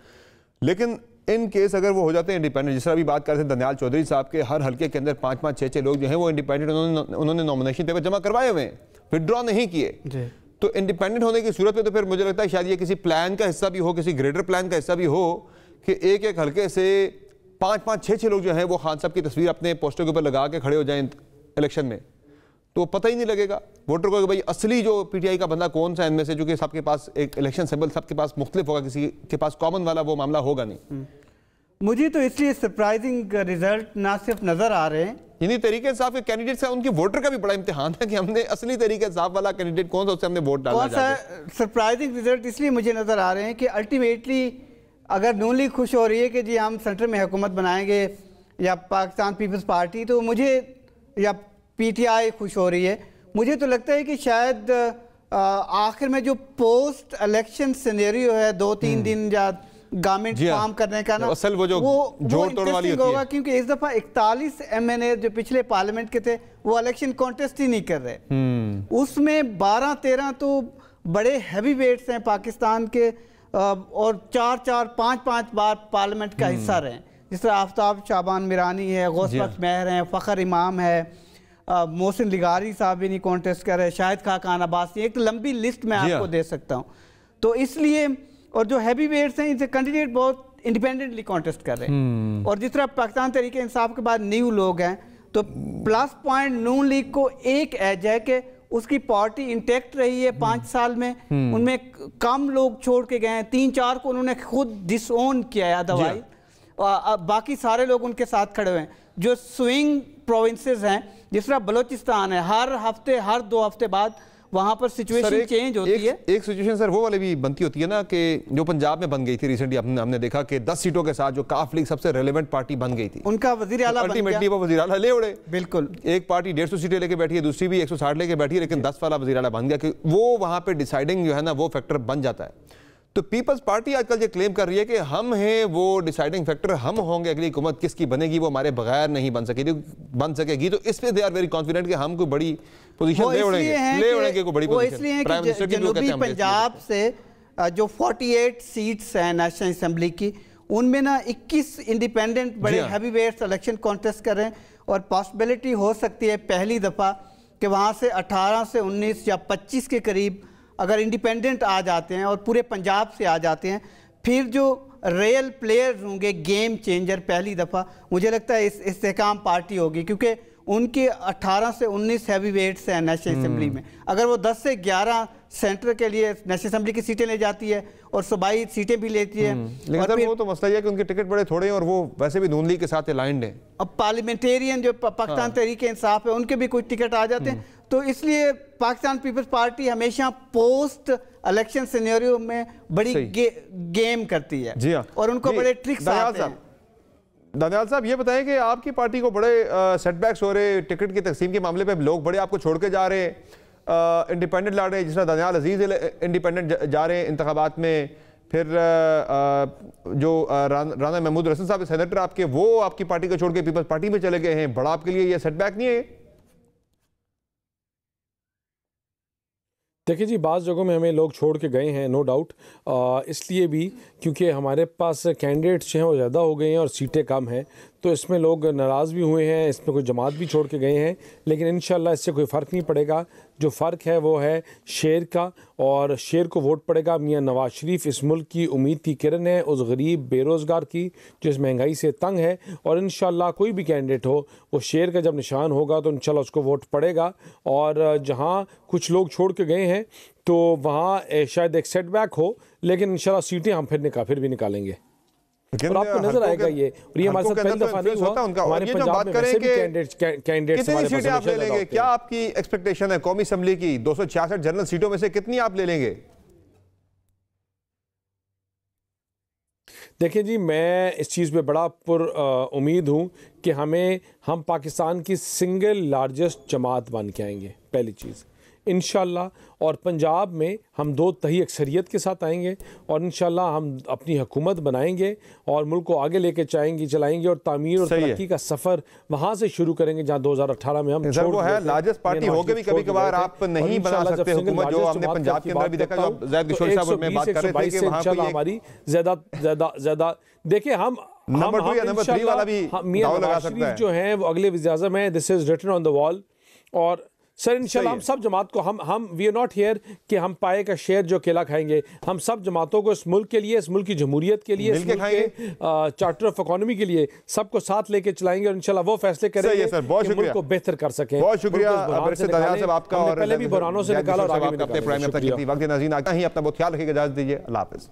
लेकिन इन केस अगर वो हो जाते हैं इंडिपेंडेंट, जिस तरह अभी बात कर रहे थे दानियाल चौधरी साहब के, हर हल्के के अंदर 5-5, 6-6 लोग जो हैं वो इंडिपेंडेंट, उन्होंने नॉमिनेशन पेपर जमा करवाए हुए हैं, विड्रॉ नहीं किए। तो इंडिपेंडेंट होने की सूरत में तो फिर मुझे लगता है शायद ये किसी प्लान का हिस्सा भी हो, किसी ग्रेटर प्लान का हिस्सा भी हो कि एक एक हल्के से 5-5, 6-6 लोग जो हैं वो खान साहब की तस्वीर अपने पोस्टर के ऊपर लगा के खड़े हो जाएं इलेक्शन में, तो पता ही नहीं लगेगा वोटर को कि भाई असली जो PTI का बंदा कौन सा है इनमें से, जो कि सबके पास एक इलेक्शन सिंबल सबके पास मुख्तलिफ होगा, किसी के पास कॉमन वाला वो मामला होगा नहीं। मुझे तो इसलिए सरप्राइजिंग रिजल्ट ना सिर्फ नजर आ रहे हैं, इन्हीं तरीके इंसाफ के कैंडिडेट का उनके वोटर का भी बड़ा इम्तिहान है कि हमने असली तरीके इंसाफ वाला कैंडिडेट कौन सा, उससे हमने वोट डालना। कौन सा सरप्राइजिंग रिजल्ट इसलिए मुझे नजर आ रहे हैं कि अल्टीमेटली अगर नून लीग खुश हो रही है कि जी हम सेंटर में हुकूमत बनाएंगे या पाकिस्तान पीपल्स पार्टी, तो मुझे या PTI खुश हो रही है, मुझे तो लगता है कि शायद आखिर में जो पोस्ट इलेक्शन सिनेरियो है 2-3 दिन या गवर्नमेंट फॉर्म करने का ना, असल वो जोड़ तोड़ वाली होगा, क्योंकि इस दफा 41 MNA जो पिछले पार्लियामेंट के थे वो इलेक्शन कॉन्टेस्ट ही नहीं कर रहे। उसमें 12-13 तो बड़े हैवी वेट्स हैं पाकिस्तान के और 4-4, 5-5 बार पार्लियामेंट का हिस्सा रहे, जिस तरह आफ्ताब शाबान मिरानी है, गौस बख्श महर हैं, फ़खर इमाम है, मोहसिन लिगारी साहब भी नहीं कॉन्टेस्ट कर रहे, शाहिद खान अब्बासी, एक लंबी लिस्ट मैं आपको दे सकता हूँ। तो इसलिए, और जो हैवी वेट्स हैं इनसे कैंडिडेट बहुत इंडिपेंडेंटली कॉन्टेस्ट कर रहे हैं। और जिस तरह पाकिस्तान तहरीक इंसाफ के बाद न्यू लोग हैं, तो प्लस पॉइंट नून लीग को एक एज है कि उसकी पार्टी इंटैक्ट रही है 5 साल में, उनमें कम लोग छोड़ के गए हैं, 3-4 को उन्होंने खुद डिसओन किया है अदरवाइज, बाकी सारे लोग उनके साथ खड़े हुए हैं। जो स्विंग प्रोविंसेस हैं, जिस तरह बलोचिस्तान है, हर हफ्ते हर 2 हफ्ते बाद वहां पर सिचुएशन चेंज होती है। एक सिचुएशन सर वो वाली भी बनती होती है ना, कि जो पंजाब में बन गई थी रिसेंटली, हमने देखा कि 10 सीटों के साथ जो काफ लीग सबसे रेलेवेंट पार्टी बन गई थी, उनका वजीर आला अल्टीमेटली वो वजीर आला ले उड़े। बिल्कुल, एक पार्टी 150 सीटें लेके बैठी है, दूसरी भी 160 लेके बैठी है, लेकिन 10 वाला वजीर आला बन गया, कि वो वहां पे डिसाइडिंग जो है ना वो फैक्टर बन जाता है। तो पीपल्स पार्टी आजकल ये क्लेम कर रही है कि हम हैं वो डिसाइडिंग फैक्टर, हम होंगे, अगली हुकूमत किसकी बनेगी वो हमारे बगैर नहीं बन सकेगी। तो इस पे दे आर वेरी कॉन्फिडेंट कि हम कोई बड़ी पोजीशन ले उड़ेंगे कोई बड़ी पोजीशन। इसलिए कि जनूबी पंजाब से जो 48 सीट्स हैं नेशनल असेंबली की, उनमें ना 21 इंडिपेंडेंट बड़े हैवी वेट्स इलेक्शन कॉन्टेस्ट कर रहे हैं, और पॉसिबिलिटी हो सकती है पहली दफ़ा कि वहाँ से 18 से 19 या 25 के करीब अगर इंडिपेंडेंट आ जाते हैं और पूरे पंजाब से आ जाते हैं, फिर जो रियल प्लेयर्स होंगे, गेम चेंजर, पहली दफ़ा मुझे लगता है इस्तेहकाम पार्टी होगी, क्योंकि उनके 18 से 19 हैवी वेट्स हैं नेशनल असेंबली में। अगर वो 10 से 11 सेंटर के लिए नेशनल असेंबली की सीटें ले जाती है और सूबाई सीटें भी लेती है, लेकिन सर वो तो मसला ये है कि उनके टिकट बड़े थोड़े हैं और वो वैसे भी नून लीग के साथ अलाइंड हैं। अब पार्लियामेंटेरियन जो पाकिस्तान तहरीक इंसाफ है, उनके भी कुछ टिकट आ जाते हैं। तो इसलिए पाकिस्तान पीपल्स पार्टी हमेशा पोस्ट इलेक्शन सिनेरियो में बड़ी गेम करती है। जी हाँ, और उनको बड़े ट्रिक्स आते हैं। दानियाल साहब ये बताएं कि आपकी पार्टी को बड़े सेटबैक्स हो रहे, टिकट की तकसीम के मामले पे लोग बड़े आपको छोड़ के जा रहे हैं, इंडिपेंडेंट लड़ रहे हैं, जिस तरह दानियाल अजीज इंडिपेंडेंट जा रहे हैं इंतखाबात में, फिर जो राना महमूद रसन साहब सेनेटर आपके, वो आपकी पार्टी को छोड़ के पीपल्स पार्टी में चले गए हैं। बड़ा आपके लिए ये सेटबैक नहीं है? देखिए जी, बाज़ जगहों में हमें लोग छोड़ के गए हैं, नो डाउट, इसलिए भी क्योंकि हमारे पास कैंडिडेट्स जो हैं वो ज़्यादा हो गए हैं और सीटें कम हैं, तो इसमें लोग नाराज़ भी हुए हैं, इसमें कोई जमात भी छोड़ के गए हैं। लेकिन इंशाल्लाह इससे कोई फ़र्क नहीं पड़ेगा। जो फ़र्क है वो है शेर का, और शेर को वोट पड़ेगा। मियाँ नवाज शरीफ इस मुल्क की उम्मीद की किरण है, उस गरीब बेरोज़गार की जो इस महंगाई से तंग है, और इंशाल्लाह कोई भी कैंडिडेट हो वो शेर का जब निशान होगा तो इंशाल्लाह उसको वोट पड़ेगा। और जहाँ कुछ लोग छोड़ के गए हैं तो वहाँ शायद एक सेटबैक हो, लेकिन इंशाल्लाह सीटें हम फिर भी निकालेंगे। और आपको नजर आएगा ये, और ये हमारे साथ पहली दफा नहीं हुआ, हमारे पंजाब में वैसे भी कैंडिडेट्स कितनी सीटें आप ले लेंगे? क्या आपकी एक्सपेक्टेशन है कौमी असेंबली की 266 जनरल सीटों में से कितनी आप ले लेंगे? देखिए जी, मैं इस चीज़ पे बड़ा उम्मीद हूँ कि हम पाकिस्तान की सिंगल लार्जेस्ट जमात बन के आएंगे, पहली चीज़ इंशाल्लाह। और पंजाब में हम 2/3 अक्सरियत के साथ आएंगे, और इंशाल्लाह हम अपनी हुकूमत बनाएंगे और मुल्क को आगे लेके चलाएंगे और तामीर और तरक्की का सफ़र वहाँ से शुरू करेंगे जहाँ 2018 में हम वो है लार्जेस्ट पार्टी होकर भी कभी कभार आप नहीं बना सकते हुकूमत, जो हमने पंजाब के अंदर भी देखा, जो ज़ैद किशोर साहब में बात कर रहे थे कि वहाँ पे हमारी ज़्यादा देखिए, हम नंबर 2 या नंबर 3 वाला भी दाव लगा सकता है। जो है वो अगले वज़ीर-ए-आज़म है, this is written on the wall. और सर इंशाल्लाह हम सब जमात को हम वी आर नॉट हियर कि हम पाए का शेयर जो केला खाएंगे, हम सब जमातों को इस मुल्क के लिए, इस मुल्क की जमहूरियत के लिए, इस मुल्क के चार्टर ऑफ इकोनॉमी के लिए सबको साथ लेके चलाएंगे, और इंशाल्लाह वो फैसले करेंगे कि मुल्क को बेहतर कर सकें। बहुत शुक्रिया आपका, और पहले भी बुरानों से निकाला और आगे भी अपने प्राइम मिनिस्टर की वक्त नाज़रीन, ही अपना बहुत ख्याल रखिएगा, इजाज़त दीजिए, अल्लाह हाफ़िज़।